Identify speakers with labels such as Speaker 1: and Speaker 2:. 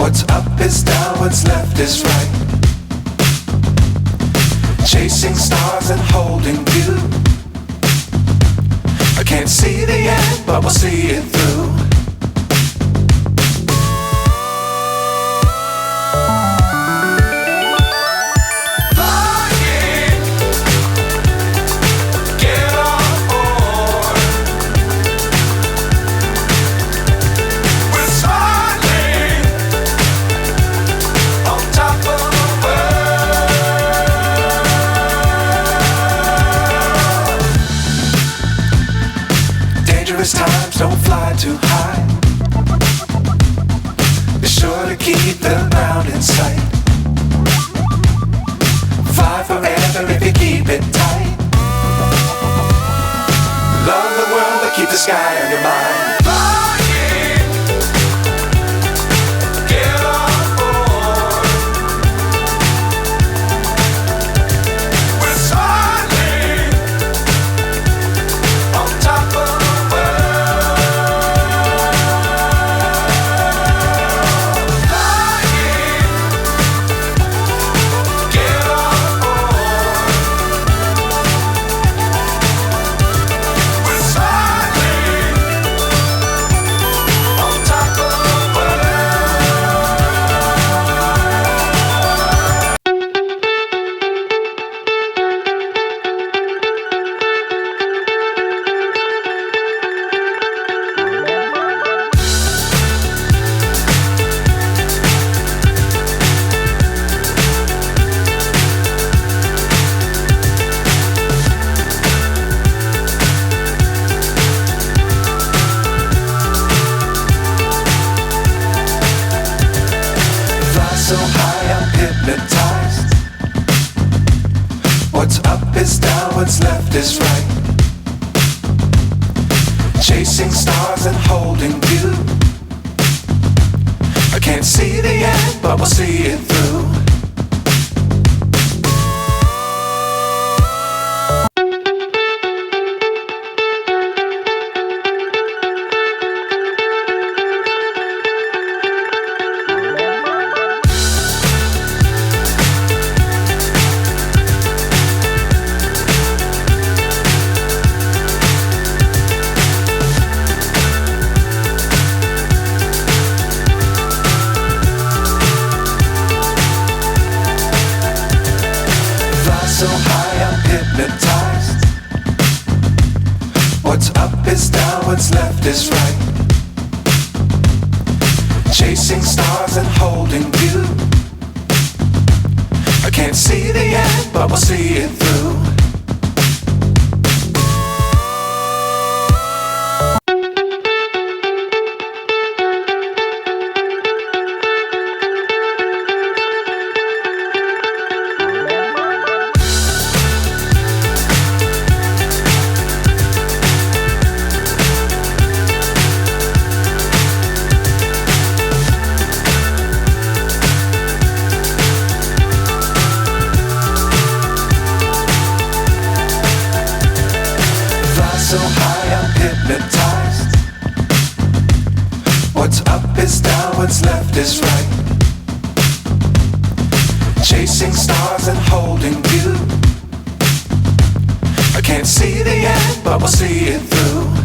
Speaker 1: What's up is down, what's left is right. Chasing stars and holding you. I can't see the end, but we'll see it through. Dangerous times, don't fly too high. Be sure to keep the ground in sight. Fly forever if you keep it tight. Love the world, but keep the sky on your mind. So high, I'm hypnotized. What's up is down, what's left is right. Chasing stars and holding you. I can't see the end, but we'll see it through. So high, I'm hypnotized. What's up is down, what's left is right. Chasing stars and holding you. I can't see the end, but we'll see it through. So high, I'm hypnotized. What's up is down, what's left is right. Chasing stars and holding you. I can't see the end, but we'll see it through.